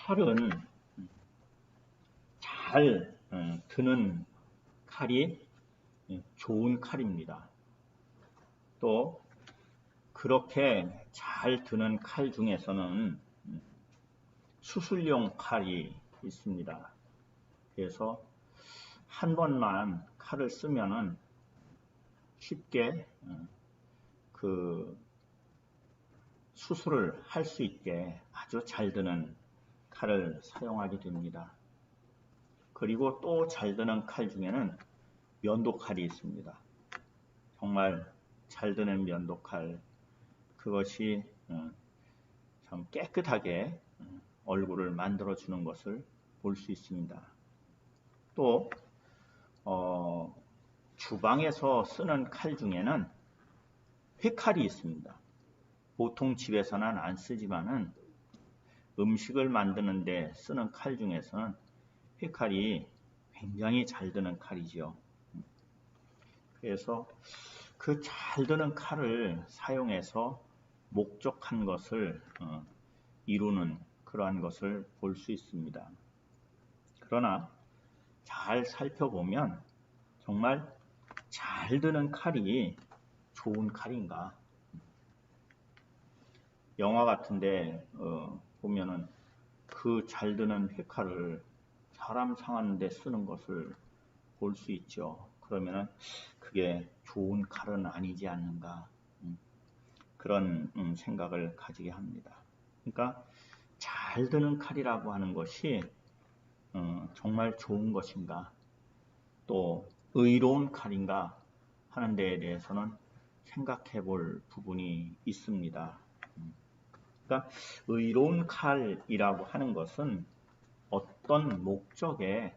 칼은 잘 드는 칼이 좋은 칼입니다. 또 그렇게 잘 드는 칼 중에서는 수술용 칼이 있습니다. 그래서 한 번만 칼을 쓰면은 쉽게 그 수술을 할 수 있게 아주 잘 드는 칼을 사용하게 됩니다. 그리고 또 잘 드는 칼 중에는 면도칼이 있습니다. 정말 잘 드는 면도칼, 그것이 참 깨끗하게 얼굴을 만들어 주는 것을 볼 수 있습니다. 또 주방에서 쓰는 칼 중에는 회칼이 있습니다. 보통 집에서는 안 쓰지만은 음식을 만드는 데 쓰는 칼 중에서는 회칼이 굉장히 잘 드는 칼이죠. 그래서 그 잘 드는 칼을 사용해서 목적한 것을 이루는 그러한 것을 볼 수 있습니다. 그러나 잘 살펴보면 정말 잘 드는 칼이 좋은 칼인가? 영화 같은데 보면은 그 잘 드는 회칼을 사람 상하는 데 쓰는 것을 볼 수 있죠. 그러면은 그게 좋은 칼은 아니지 않는가, 그런 생각을 가지게 합니다. 그러니까 잘 드는 칼이라고 하는 것이 정말 좋은 것인가, 또 의로운 칼인가 하는 데에 대해서는 생각해 볼 부분이 있습니다. 그러니까 의로운 칼이라고 하는 것은 어떤 목적에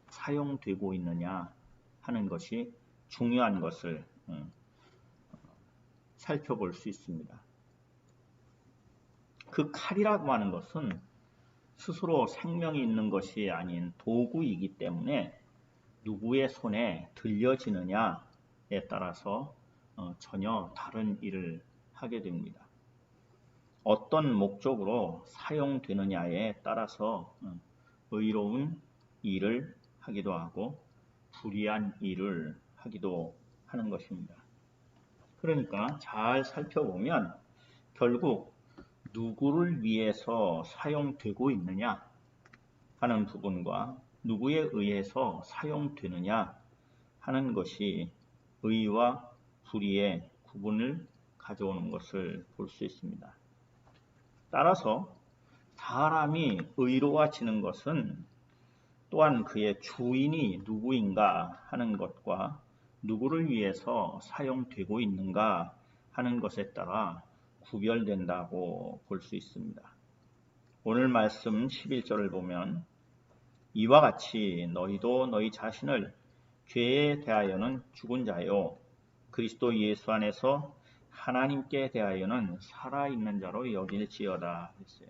사용되고 있느냐 하는 것이 중요한 것을 살펴볼 수 있습니다. 그 칼이라고 하는 것은 스스로 생명이 있는 것이 아닌 도구이기 때문에 누구의 손에 들려지느냐에 따라서 전혀 다른 일을 하게 됩니다. 어떤 목적으로 사용되느냐에 따라서 의로운 일을 하기도 하고 불의한 일을 하기도 하는 것입니다. 그러니까 잘 살펴보면 결국 누구를 위해서 사용되고 있느냐 하는 부분과 누구에 의해서 사용되느냐 하는 것이 의와 불의의 구분을 가져오는 것을 볼 수 있습니다. 따라서 사람이 의로워지는 것은 또한 그의 주인이 누구인가 하는 것과 누구를 위해서 사용되고 있는가 하는 것에 따라 구별된다고 볼 수 있습니다. 오늘 말씀 11절을 보면 이와 같이 너희도 너희 자신을 죄에 대하여는 죽은 자요 그리스도 예수 안에서 하나님께 대하여는 살아있는 자로 여길지어다 했어요.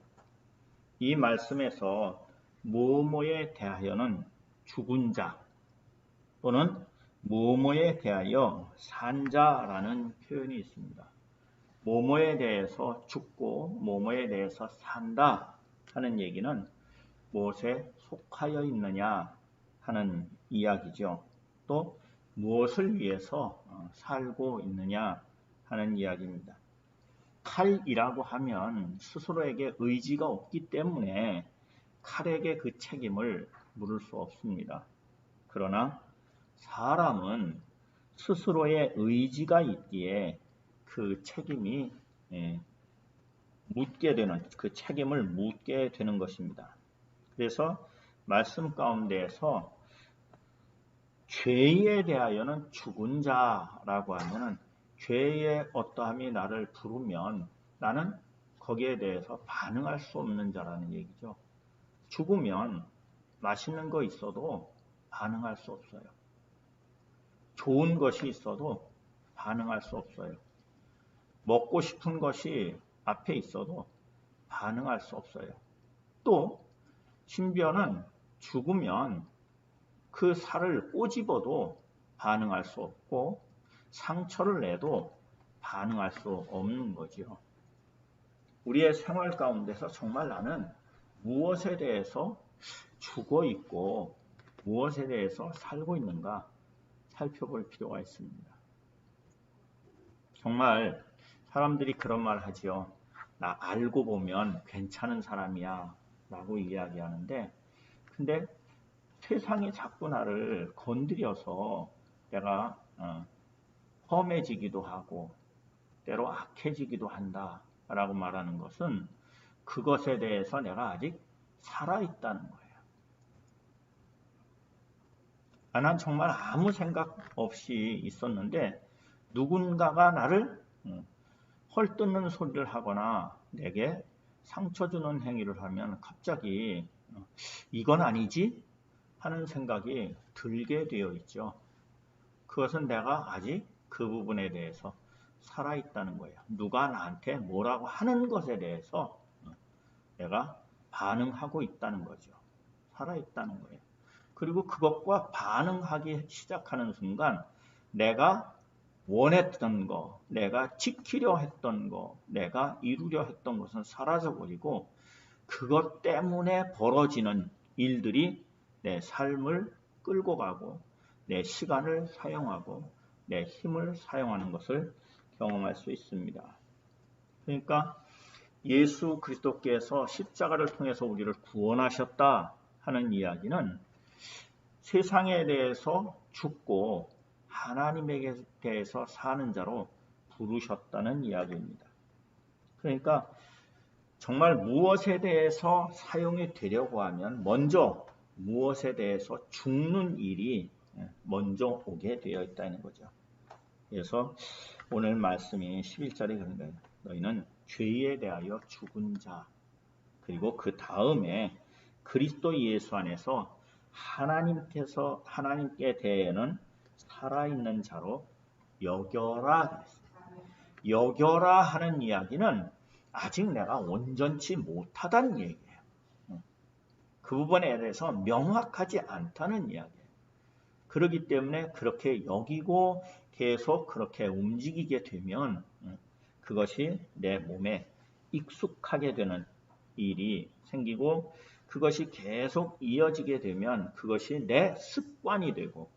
이 말씀에서 뭐뭐에 대하여는 죽은 자 또는 뭐뭐에 대하여 산 자라는 표현이 있습니다. 뭐뭐에 대해서 죽고 뭐뭐에 대해서 산다 하는 얘기는 무엇에 속하여 있느냐 하는 이야기죠. 또 무엇을 위해서 살고 있느냐 하는 이야기입니다. 칼이라고 하면 스스로에게 의지가 없기 때문에 칼에게 그 책임을 물을 수 없습니다. 그러나 사람은 스스로의 의지가 있기에 그 책임이 묻게 되는, 그 책임을 묻게 되는 것입니다. 그래서 말씀 가운데에서 죄에 대하여는 죽은 자라고 하면은 죄의 어떠함이 나를 부르면 나는 거기에 대해서 반응할 수 없는 자라는 얘기죠. 죽으면 맛있는 거 있어도 반응할 수 없어요. 좋은 것이 있어도 반응할 수 없어요. 먹고 싶은 것이 앞에 있어도 반응할 수 없어요. 또 심지어는 죽으면 그 살을 꼬집어도 반응할 수 없고 상처를 내도 반응할 수 없는 거지요. 우리의 생활 가운데서 정말 나는 무엇에 대해서 죽어 있고 무엇에 대해서 살고 있는가 살펴볼 필요가 있습니다. 정말 사람들이 그런 말 하지요. 나 알고 보면 괜찮은 사람이야 라고 이야기하는데, 근데 세상이 자꾸 나를 건드려서 내가 험해지기도 하고 때로 악해지기도 한다 라고 말하는 것은 그것에 대해서 내가 아직 살아있다는 거예요. 난 정말 아무 생각 없이 있었는데 누군가가 나를 헐뜯는 소리를 하거나 내게 상처 주는 행위를 하면 갑자기 이건 아니지? 하는 생각이 들게 되어 있죠. 그것은 내가 아직 그 부분에 대해서 살아있다는 거예요. 누가 나한테 뭐라고 하는 것에 대해서 내가 반응하고 있다는 거죠. 살아있다는 거예요. 그리고 그것과 반응하기 시작하는 순간 내가 원했던 거, 내가 지키려 했던 거, 내가 이루려 했던 것은 사라져버리고 그것 때문에 벌어지는 일들이 내 삶을 끌고 가고 내 시간을 사용하고 내 힘을 사용하는 것을 경험할 수 있습니다. 그러니까 예수 그리스도께서 십자가를 통해서 우리를 구원하셨다 하는 이야기는 세상에 대해서 죽고 하나님에게 대해서 사는 자로 부르셨다는 이야기입니다. 그러니까 정말 무엇에 대해서 사용이 되려고 하면 먼저 무엇에 대해서 죽는 일이 먼저 오게 되어 있다는 거죠. 그래서 오늘 말씀이 11절에 그런 거예요. 너희는 죄에 대하여 죽은 자, 그리고 그 다음에 그리스도 예수 안에서 하나님께 대해는 살아있는 자로 여겨라. 여겨라 하는 이야기는 아직 내가 온전치 못하다는 얘기예요. 그 부분에 대해서 명확하지 않다는 이야기예요. 그렇기 때문에 그렇게 여기고 계속 그렇게 움직이게 되면 그것이 내 몸에 익숙하게 되는 일이 생기고 그것이 계속 이어지게 되면 그것이 내 습관이 되고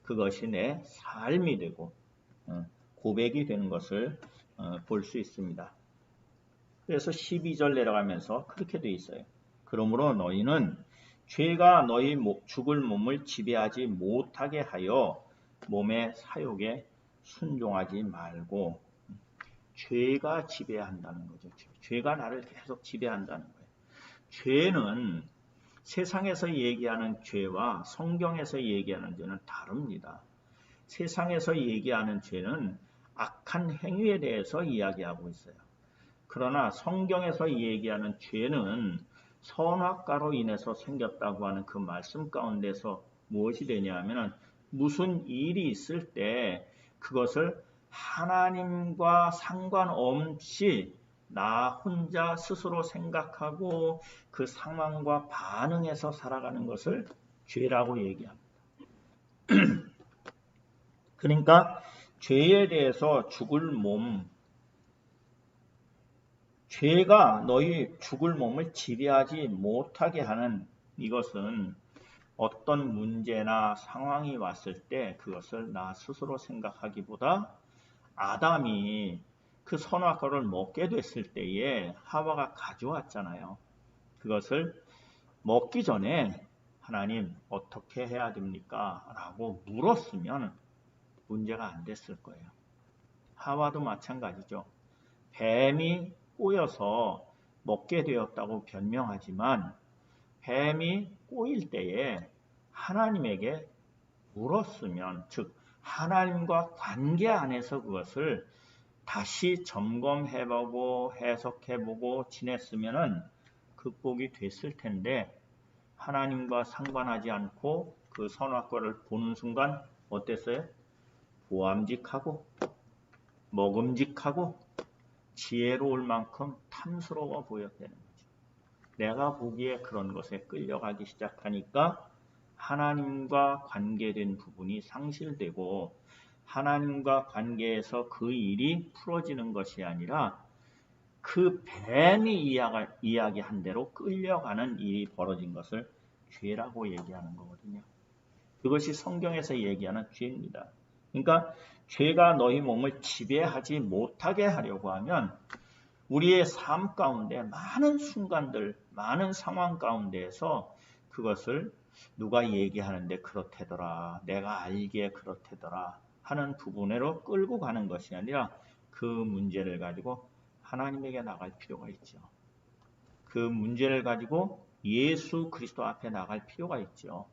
그것이 내 삶이 되고 고백이 되는 것을 볼 수 있습니다. 그래서 12절 내려가면서 그렇게 돼 있어요. 그러므로 너희는 죄가 너희 죽을 몸을 지배하지 못하게 하여 몸의 사욕에 순종하지 말고, 죄가 지배한다는 거죠. 죄가 나를 계속 지배한다는 거예요. 죄는 세상에서 얘기하는 죄와 성경에서 얘기하는 죄는 다릅니다. 세상에서 얘기하는 죄는 악한 행위에 대해서 이야기하고 있어요. 그러나 성경에서 얘기하는 죄는 선악과로 인해서 생겼다고 하는 그 말씀 가운데서 무엇이 되냐면 무슨 일이 있을 때 그것을 하나님과 상관없이 나 혼자 스스로 생각하고 그 상황과 반응해서 살아가는 것을 죄라고 얘기합니다. 그러니까 죄에 대해서 죽을 몸, 죄가 너희 죽을 몸을 지배하지 못하게 하는 이것은 어떤 문제나 상황이 왔을 때 그것을 나 스스로 생각하기보다 아담이 그 선악과를 먹게 됐을 때에 하와가 가져왔잖아요. 그것을 먹기 전에 하나님 어떻게 해야 됩니까? 라고 물었으면 문제가 안 됐을 거예요. 하와도 마찬가지죠. 뱀이 꼬여서 먹게 되었다고 변명하지만 뱀이 꼬일 때에 하나님에게 물었으면, 즉 하나님과 관계 안에서 그것을 다시 점검해보고 해석해보고 지냈으면 극복이 됐을 텐데 하나님과 상관하지 않고 그 선악과를 보는 순간 어땠어요? 보암직하고 먹음직하고 지혜로울 만큼 탐스러워 보였다는 거죠. 내가 보기에 그런 것에 끌려가기 시작하니까 하나님과 관계된 부분이 상실되고 하나님과 관계에서 그 일이 풀어지는 것이 아니라 그 뱀이 이야기한 대로 끌려가는 일이 벌어진 것을 죄라고 얘기하는 거거든요. 그것이 성경에서 얘기하는 죄입니다. 그러니까 죄가 너희 몸을 지배하지 못하게 하려고 하면 우리의 삶 가운데 많은 순간들, 많은 상황 가운데에서 그것을 누가 얘기하는데 그렇대더라, 내가 알기에 그렇대더라 하는 부분으로 끌고 가는 것이 아니라 그 문제를 가지고 하나님에게 나갈 필요가 있죠. 그 문제를 가지고 예수 그리스도 앞에 나갈 필요가 있죠.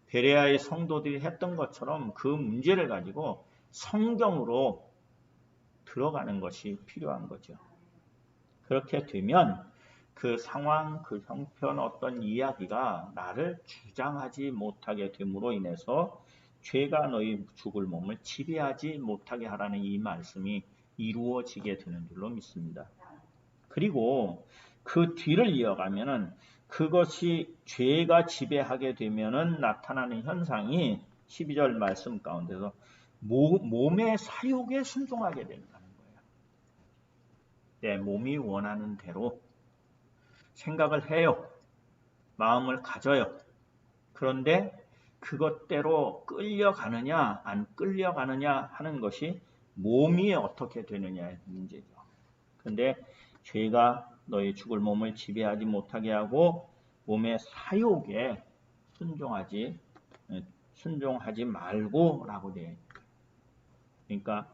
베레아의 성도들이 했던 것처럼 그 문제를 가지고 성경으로 들어가는 것이 필요한 거죠. 그렇게 되면 그 상황, 그 형편, 어떤 이야기가 나를 주장하지 못하게 됨으로 인해서 죄가 너희 죽을 몸을 지배하지 못하게 하라는 이 말씀이 이루어지게 되는 줄로 믿습니다. 그리고 그 뒤를 이어가면은 그것이 죄가 지배하게 되면은 나타나는 현상이 12절 말씀 가운데서 몸의 사욕에 순종하게 된다는 거예요. 내 몸이 원하는 대로 생각을 해요. 마음을 가져요. 그런데 그것대로 끌려가느냐 안 끌려가느냐 하는 것이 몸이 어떻게 되느냐의 문제죠. 그런데 죄가 너희 죽을 몸을 지배하지 못하게 하고 몸의 사욕에 순종하지 말고 라고 되어 있습니다. 그러니까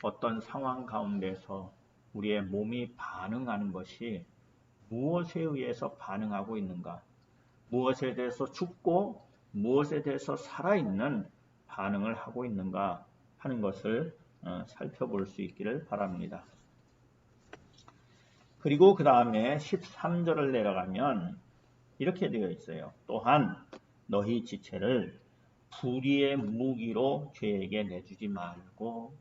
어떤 상황 가운데서 우리의 몸이 반응하는 것이 무엇에 의해서 반응하고 있는가, 무엇에 대해서 죽고 무엇에 대해서 살아있는 반응을 하고 있는가 하는 것을 살펴볼 수 있기를 바랍니다. 그리고 그 다음에 13절을 내려가면 이렇게 되어 있어요. 또한 너희 지체를 불의의 무기로 죄에게 내주지 말고,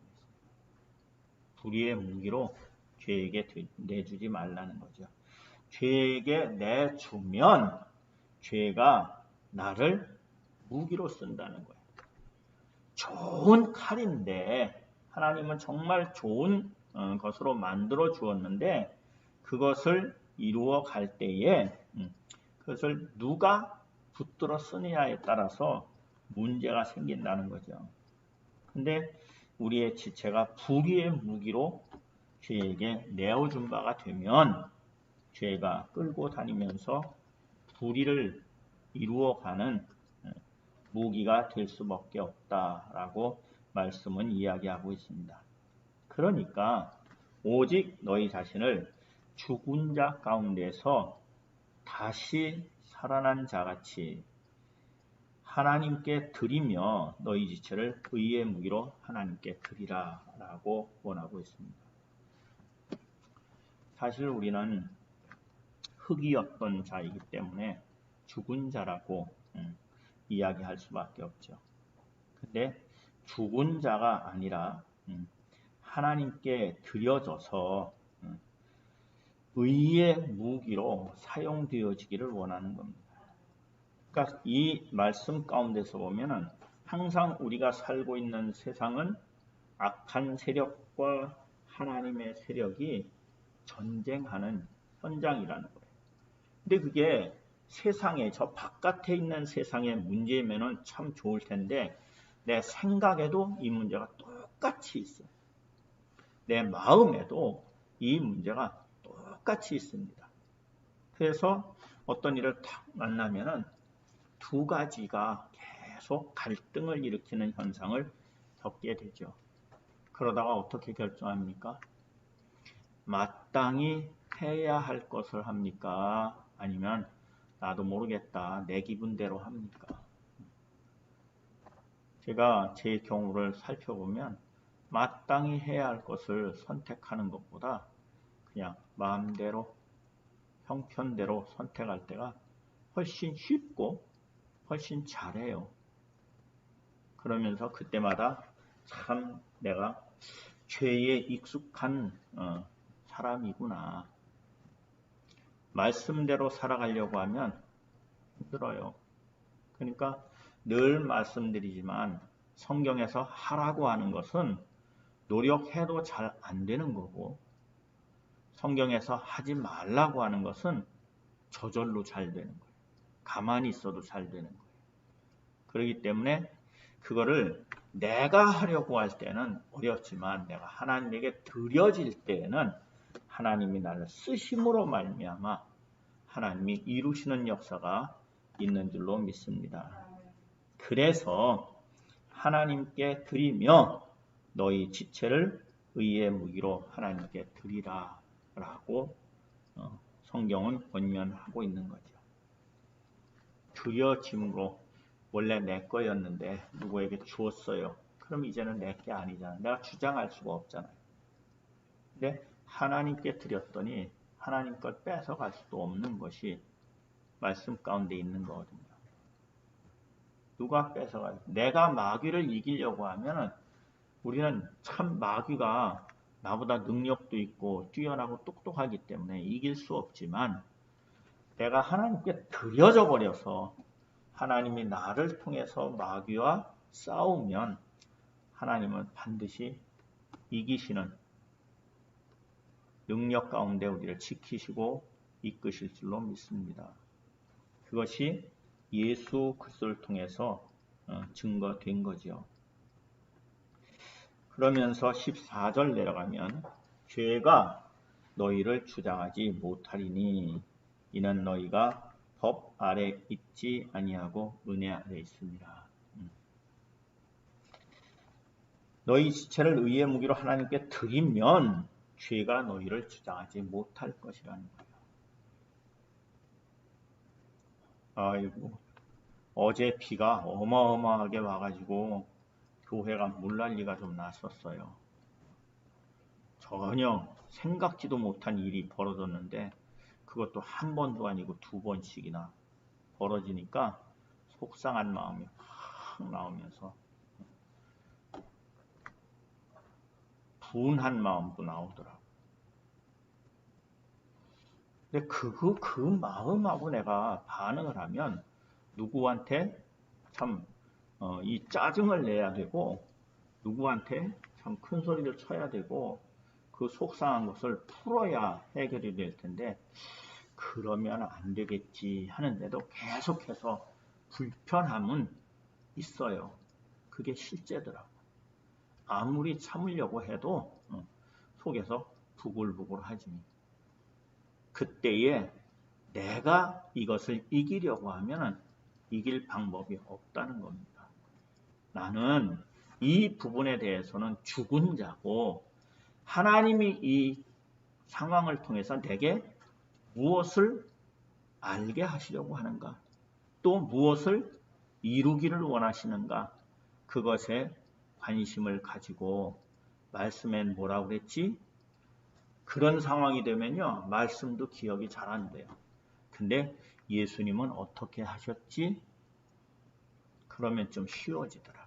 불의의 무기로 죄에게 내주지 말라는 거죠. 죄에게 내주면 죄가 나를 무기로 쓴다는 거예요. 좋은 칼인데 하나님은 정말 좋은 것으로 만들어 주었는데 그것을 이루어 갈 때에 그것을 누가 붙들어 쓰느냐에 따라서 문제가 생긴다는 거죠. 근데 우리의 지체가 불의의 무기로 죄에게 내어준 바가 되면 죄가 끌고 다니면서 불의를 이루어가는 무기가 될 수밖에 없다라고 말씀은 이야기하고 있습니다. 그러니까 오직 너희 자신을 죽은 자 가운데서 다시 살아난 자같이 하나님께 드리며 너희 지체를 의의 무기로 하나님께 드리라 라고 원하고 있습니다. 사실 우리는 흙이었던 자이기 때문에 죽은 자라고 이야기할 수밖에 없죠. 근데 죽은 자가 아니라 하나님께 드려져서 의의 무기로 사용되어지기를 원하는 겁니다. 그러니까 이 말씀 가운데서 보면은 항상 우리가 살고 있는 세상은 악한 세력과 하나님의 세력이 전쟁하는 현장이라는 거예요. 근데 그게 세상에, 저 바깥에 있는 세상의 문제면은 참 좋을 텐데 내 생각에도 이 문제가 똑같이 있어요. 내 마음에도 이 문제가 똑같이 있습니다. 그래서 어떤 일을 탁 만나면은 두 가지가 계속 갈등을 일으키는 현상을 겪게 되죠. 그러다가 어떻게 결정합니까? 마땅히 해야 할 것을 합니까? 아니면 나도 모르겠다, 내 기분대로 합니까? 제가 제 경우를 살펴보면 마땅히 해야 할 것을 선택하는 것보다 그냥 마음대로, 형편대로 선택할 때가 훨씬 쉽고 훨씬 잘해요. 그러면서 그때마다 참 내가 죄에 익숙한 사람이구나. 말씀대로 살아가려고 하면 힘들어요. 그러니까 늘 말씀드리지만 성경에서 하라고 하는 것은 노력해도 잘 안 되는 거고 성경에서 하지 말라고 하는 것은 저절로 잘 되는 거예요. 가만히 있어도 잘 되는 거예요. 그렇기 때문에 그거를 내가 하려고 할 때는 어렵지만 내가 하나님에게 드려질 때에는 하나님이 나를 쓰심으로 말미암아 하나님이 이루시는 역사가 있는 줄로 믿습니다. 그래서 하나님께 드리며 너희 지체를 의의 무기로 하나님께 드리라 라고 성경은 권면하고 있는 거죠. 드려짐으로 원래 내 거였는데 누구에게 주었어요. 그럼 이제는 내 게 아니잖아. 내가 주장할 수가 없잖아요. 근데 하나님께 드렸더니 하나님 걸 뺏어갈 수도 없는 것이 말씀 가운데 있는 거거든요. 누가 뺏어가요? 내가 마귀를 이기려고 하면은 우리는 참 마귀가 나보다 능력도 있고 뛰어나고 똑똑하기 때문에 이길 수 없지만 내가 하나님께 드려져 버려서 하나님이 나를 통해서 마귀와 싸우면 하나님은 반드시 이기시는 능력 가운데 우리를 지키시고 이끄실 줄로 믿습니다. 그것이 예수 그리스도를 통해서 증거된 거죠. 그러면서 14절 내려가면 죄가 너희를 주장하지 못하리니 이는 너희가 법 아래 있지 아니하고 은혜 아래 있습니다. 너희 지체를 의의 무기로 하나님께 드리면 죄가 너희를 주장하지 못할 것이라는 거예요. 아이고, 어제 비가 어마어마하게 와가지고 교회가 물난리가 좀 났었어요. 전혀 생각지도 못한 일이 벌어졌는데 그것도 한 번도 아니고 두 번씩이나 벌어지니까 속상한 마음이 확 나오면서 분한 마음도 나오더라고요. 근데 그 마음하고 내가 반응을 하면 누구한테 참 이 짜증을 내야 되고 누구한테 참 큰 소리를 쳐야 되고 그 속상한 것을 풀어야 해결이 될 텐데 그러면 안 되겠지 하는데도 계속해서 불편함은 있어요. 그게 실제더라고요. 아무리 참으려고 해도 속에서 부글부글 하지. 그때에 내가 이것을 이기려고 하면 이길 방법이 없다는 겁니다. 나는 이 부분에 대해서는 죽은 자고 하나님이 이 상황을 통해서 내게 무엇을 알게 하시려고 하는가? 또 무엇을 이루기를 원하시는가? 그것에 관심을 가지고 말씀엔 뭐라고 그랬지? 그런 상황이 되면요. 말씀도 기억이 잘 안 돼요. 근데 예수님은 어떻게 하셨지? 그러면 좀 쉬워지더라고요.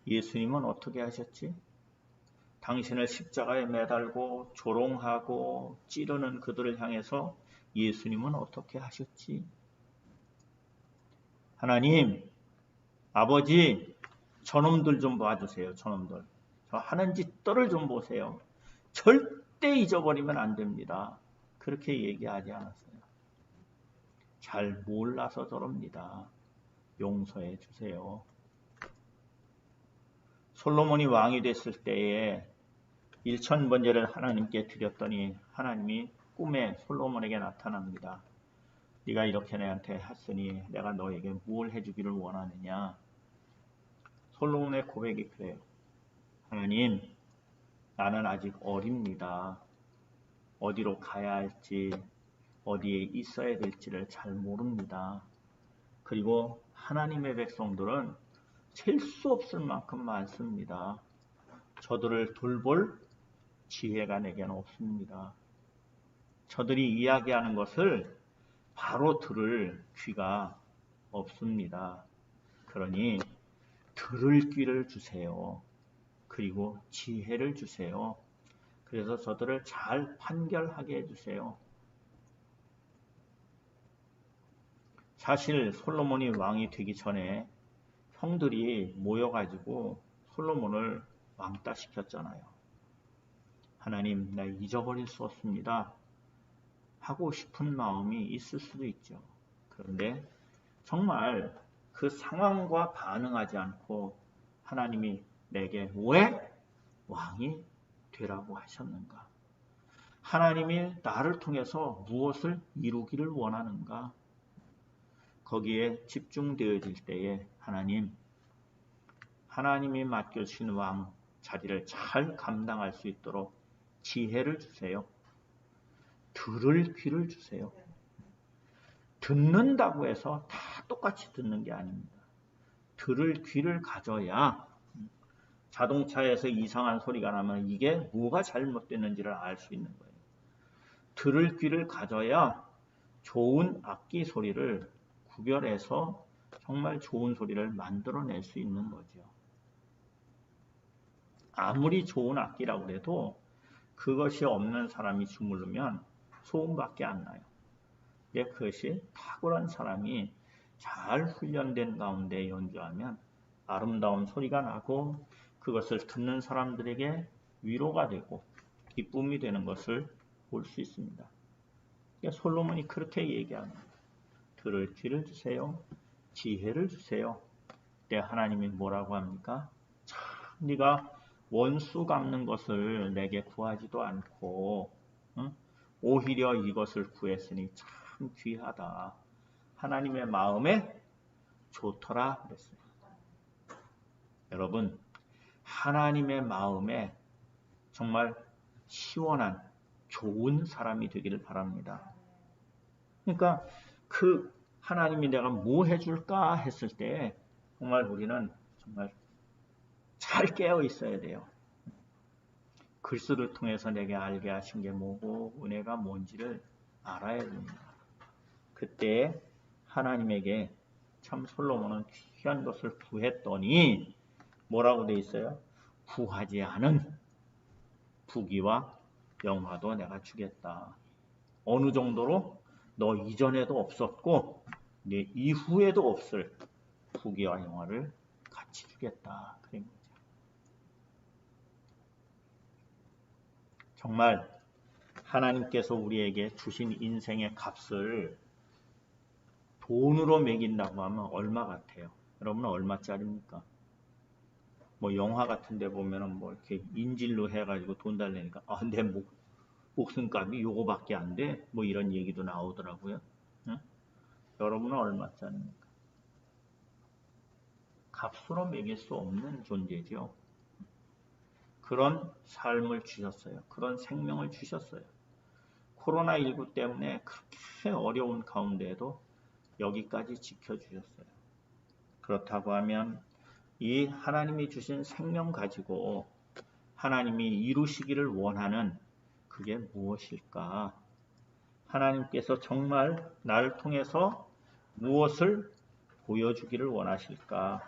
예수님은 어떻게 하셨지? 당신을 십자가에 매달고 조롱하고 찌르는 그들을 향해서 예수님은 어떻게 하셨지? 하나님, 아버지, 저놈들 좀 봐주세요. 저놈들. 저 하는 짓들을 좀 보세요. 절대 잊어버리면 안 됩니다. 그렇게 얘기하지 않았어요. 잘 몰라서 저럽니다. 용서해 주세요. 솔로몬이 왕이 됐을 때에 1000번제를 하나님께 드렸더니 하나님이 꿈에 솔로몬에게 나타납니다. 네가 이렇게 내한테 했으니 내가 너에게 무엇을 해주기를 원하느냐. 솔로몬의 고백이 그래요. 하나님, 나는 아직 어립니다. 어디로 가야 할지, 어디에 있어야 될지를 잘 모릅니다. 그리고 하나님의 백성들은 셀 수 없을 만큼 많습니다. 저들을 돌볼 지혜가 내게는 없습니다. 저들이 이야기하는 것을 바로 들을 귀가 없습니다. 그러니 들을 귀를 주세요. 그리고 지혜를 주세요. 그래서 저들을 잘 판결하게 해주세요. 사실 솔로몬이 왕이 되기 전에 형들이 모여가지고 솔로몬을 왕따 시켰잖아요. 하나님, 나 잊어버릴 수 없습니다 하고 싶은 마음이 있을 수도 있죠. 그런데 정말 그 상황과 반응하지 않고 하나님이 내게 왜 왕이 되라고 하셨는가? 하나님이 나를 통해서 무엇을 이루기를 원하는가? 거기에 집중되어질 때에 하나님이 맡겨주신 왕 자리를 잘 감당할 수 있도록 지혜를 주세요. 들을 귀를 주세요. 듣는다고 해서 다 똑같이 듣는 게 아닙니다. 들을 귀를 가져야 자동차에서 이상한 소리가 나면 이게 뭐가 잘못됐는지를 알 수 있는 거예요. 들을 귀를 가져야 좋은 악기 소리를 구별해서 정말 좋은 소리를 만들어낼 수 있는 거죠. 아무리 좋은 악기라고 해도 그것이 없는 사람이 주무르면 소음밖에 안 나요. 근데 그것이 탁월한 사람이 잘 훈련된 가운데 연주하면 아름다운 소리가 나고 그것을 듣는 사람들에게 위로가 되고 기쁨이 되는 것을 볼 수 있습니다. 그러니까 솔로몬이 그렇게 얘기합니다. 들을 귀를 주세요. 지혜를 주세요. 그때 하나님이 뭐라고 합니까? 참 네가 원수 갚는 것을 내게 구하지도 않고 오히려 이것을 구했으니 참 귀하다. 하나님의 마음에 좋더라 그랬어요. 여러분, 하나님의 마음에 정말 시원한 좋은 사람이 되기를 바랍니다. 그러니까 그 하나님이 내가 뭐 해줄까 했을 때 정말 우리는 정말 잘 깨어 있어야 돼요. 글쓰를 통해서 내게 알게 하신 게 뭐고 은혜가 뭔지를 알아야 됩니다. 그때 하나님에게 참 솔로몬은 귀한 것을 구했더니 뭐라고 돼 있어요? 구하지 않은 부귀와 영화도 내가 주겠다. 어느 정도로? 너 이전에도 없었고 네 이후에도 없을 부귀와 영화를 같이 주겠다. 그런 거죠. 정말 하나님께서 우리에게 주신 인생의 값을 돈으로 매긴다고 하면 얼마 같아요? 여러분은 얼마짜리입니까? 뭐 영화 같은 데 보면은 뭐 이렇게 인질로 해가지고 돈 달래니까 내 목숨값이 요거밖에 안 돼? 뭐 이런 얘기도 나오더라고요. 응? 여러분은 얼마짜리입니까? 값으로 매길 수 없는 존재죠. 그런 삶을 주셨어요. 그런 생명을 주셨어요. 코로나19 때문에 그렇게 어려운 가운데에도 여기까지 지켜주셨어요. 그렇다고 하면 이 하나님이 주신 생명 가지고 하나님이 이루시기를 원하는 그게 무엇일까? 하나님께서 정말 나를 통해서 무엇을 보여주기를 원하실까?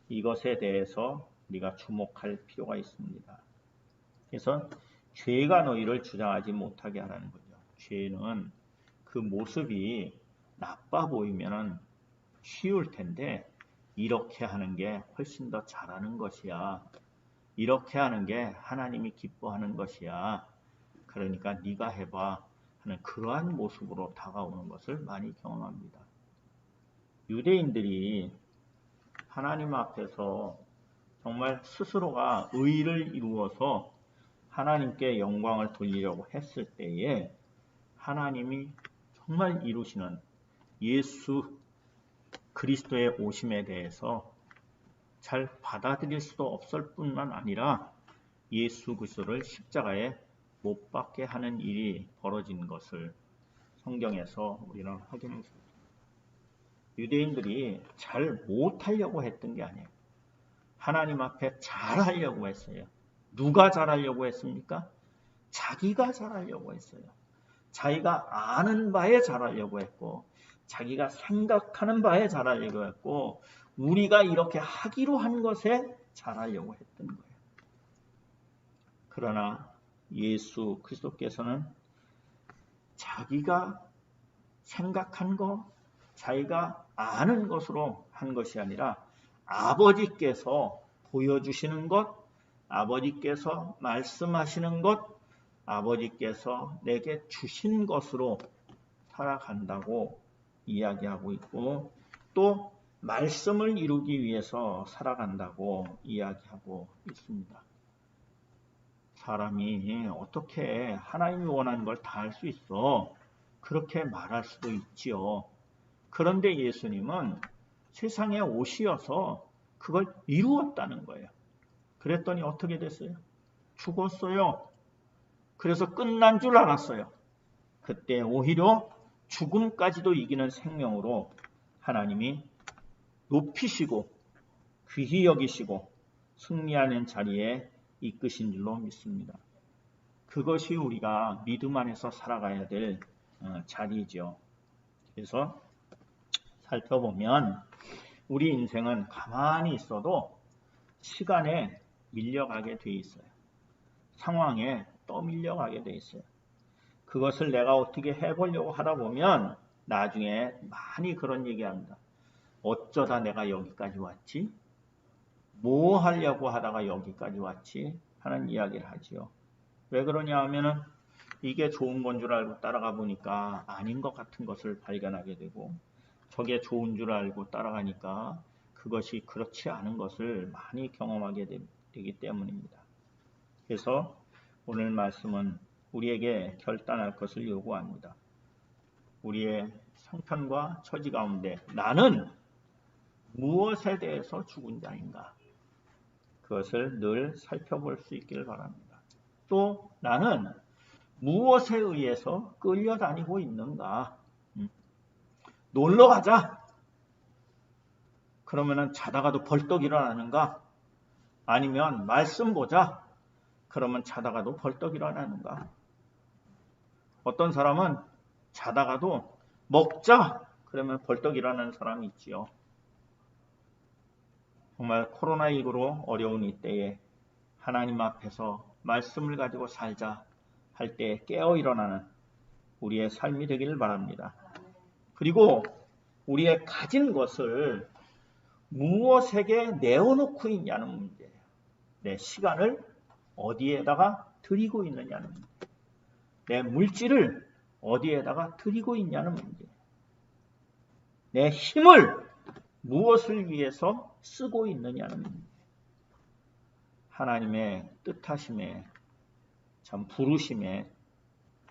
이것에 대해서 우리가 주목할 필요가 있습니다. 그래서 죄가 너희를 주장하지 못하게 하라는 거죠. 죄는 그 모습이 나빠 보이면 쉬울 텐데 이렇게 하는 게 훨씬 더 잘하는 것이야. 이렇게 하는 게 하나님이 기뻐하는 것이야. 그러니까 네가 해봐 하는 그러한 모습으로 다가오는 것을 많이 경험합니다. 유대인들이 하나님 앞에서 정말 스스로가 의를 이루어서 하나님께 영광을 돌리려고 했을 때에 하나님이 정말 이루시는 예수 그리스도의 오심에 대해서 잘 받아들일 수도 없을 뿐만 아니라 예수 그리스도를 십자가에 못 박게 하는 일이 벌어진 것을 성경에서 우리는 확인할 수 있습니다. 유대인들이 잘 못하려고 했던 게 아니에요. 하나님 앞에 잘하려고 했어요. 누가 잘하려고 했습니까? 자기가 잘하려고 했어요. 자기가 아는 바에 잘하려고 했고 자기가 생각하는 바에 잘하려고 했고 우리가 이렇게 하기로 한 것에 잘하려고 했던 거예요. 그러나 예수 그리스도께서는 자기가 생각한 것, 자기가 아는 것으로 한 것이 아니라 아버지께서 보여주시는 것, 아버지께서 말씀하시는 것, 아버지께서 내게 주신 것으로 살아간다고 이야기하고 있고, 또 말씀을 이루기 위해서 살아간다고 이야기하고 있습니다. 사람이 어떻게 하나님이 원하는 걸 다 할 수 있어? 그렇게 말할 수도 있지요. 그런데 예수님은 세상에 오시어서 그걸 이루었다는 거예요. 그랬더니 어떻게 됐어요? 죽었어요. 그래서 끝난 줄 알았어요. 그때 오히려 죽음까지도 이기는 생명으로 하나님이 높이시고 귀히 여기시고 승리하는 자리에 이끄신 줄로 믿습니다. 그것이 우리가 믿음 안에서 살아가야 될 자리죠. 그래서 살펴보면 우리 인생은 가만히 있어도 시간에 밀려가게 돼 있어요. 상황에 떠밀려가게 돼 있어요. 그것을 내가 어떻게 해보려고 하다 보면 나중에 많이 그런 얘기합니다. 어쩌다 내가 여기까지 왔지? 뭐 하려고 하다가 여기까지 왔지? 하는 이야기를 하지요. 왜 그러냐 하면은 이게 좋은 건 줄 알고 따라가 보니까 아닌 것 같은 것을 발견하게 되고, 저게 좋은 줄 알고 따라가니까 그것이 그렇지 않은 것을 많이 경험하게 되기 때문입니다. 그래서 오늘 말씀은 우리에게 결단할 것을 요구합니다. 우리의 형편과 처지 가운데 나는 무엇에 대해서 죽은 자인가? 그것을 늘 살펴볼 수 있기를 바랍니다. 또 나는 무엇에 의해서 끌려다니고 있는가? 놀러 가자. 그러면은 자다가도 벌떡 일어나는가? 아니면 말씀 보자. 그러면 자다가도 벌떡 일어나는가? 어떤 사람은 자다가도 먹자. 그러면 벌떡 일어나는 사람이 있지요. 정말 코로나19로 어려운 이때에 하나님 앞에서 말씀을 가지고 살자 할 때 깨어 일어나는 우리의 삶이 되기를 바랍니다. 그리고 우리의 가진 것을 무엇에게 내어놓고 있냐는 문제예요. 내 시간을 어디에다가 드리고 있느냐는 문제. 내 물질을 어디에다가 드리고 있냐는 문제. 내 힘을 무엇을 위해서 쓰고 있느냐는 문제. 하나님의 뜻하심에 참 부르심에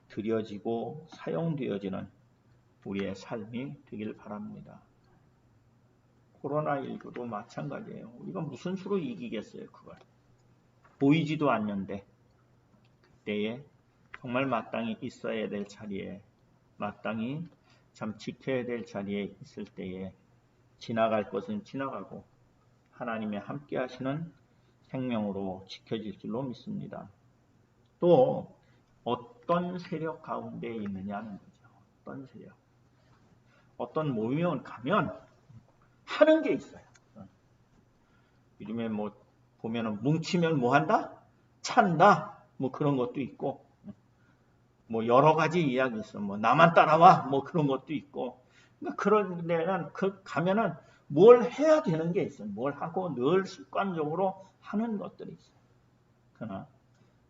드려지고 사용되어지는 우리의 삶이 되길 바랍니다. 코로나19도 마찬가지예요. 우리가 무슨 수로 이기겠어요, 그걸. 보이지도 않는데 그때에 정말 마땅히 있어야 될 자리에, 마땅히 참 지켜야 될 자리에 있을 때에 지나갈 것은 지나가고 하나님의 함께 하시는 생명으로 지켜질 줄로 믿습니다. 또 어떤 세력 가운데 있느냐는 거죠. 어떤 세력. 어떤 모임에 가면 하는 게 있어요. 요즘에 뭐 보면은 뭉치면 뭐 한다? 찬다? 뭐 그런 것도 있고, 뭐 여러 가지 이야기 있어. 뭐 나만 따라와? 뭐 그런 것도 있고. 그러니까 그런 데는 가면은 뭘 해야 되는 게 있어요. 뭘 하고 늘 습관적으로 하는 것들이 있어요. 그러나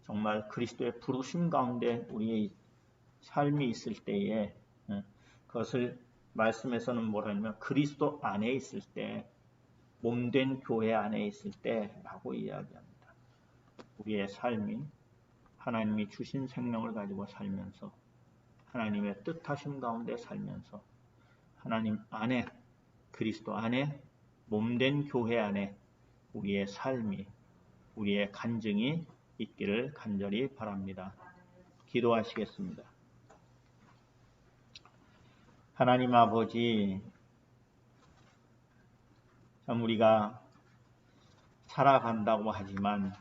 정말 그리스도의 부르심 가운데 우리의 삶이 있을 때에 그것을 말씀에서는 뭐라 하냐면 그리스도 안에 있을 때, 몸된 교회 안에 있을 때라고 이야기합니다. 우리의 삶이 하나님이 주신 생명을 가지고 살면서 하나님의 뜻하심 가운데 살면서 하나님 안에, 그리스도 안에, 몸된 교회 안에 우리의 삶이, 우리의 간증이 있기를 간절히 바랍니다. 기도하시겠습니다. 하나님 아버지, 참 우리가 살아간다고 하지만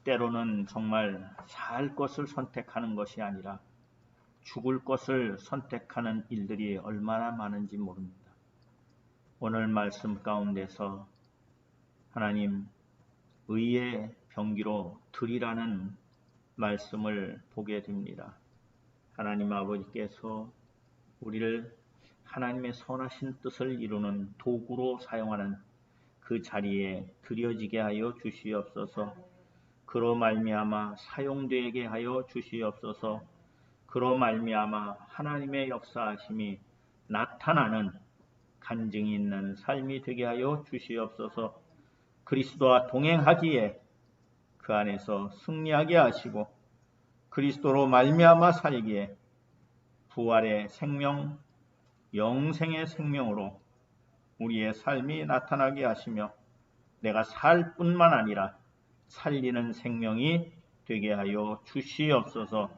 때로는 정말 살 것을 선택하는 것이 아니라 죽을 것을 선택하는 일들이 얼마나 많은지 모릅니다. 오늘 말씀 가운데서 하나님 의의 병기로 드리라는 말씀을 보게 됩니다. 하나님 아버지께서 우리를 하나님의 선하신 뜻을 이루는 도구로 사용하는 그 자리에 드려지게 하여 주시옵소서. 그로 말미암아 사용되게 하여 주시옵소서. 그로 말미암아 하나님의 역사하심이 나타나는 간증이 있는 삶이 되게 하여 주시옵소서. 그리스도와 동행하기에 그 안에서 승리하게 하시고 그리스도로 말미암아 살기에 부활의 생명, 영생의 생명으로 우리의 삶이 나타나게 하시며 내가 살 뿐만 아니라 살리는 생명이 되게 하여 주시옵소서.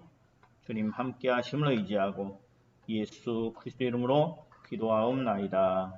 주님 함께 하심을 의지하고 예수 그리스도 이름으로 기도하옵나이다.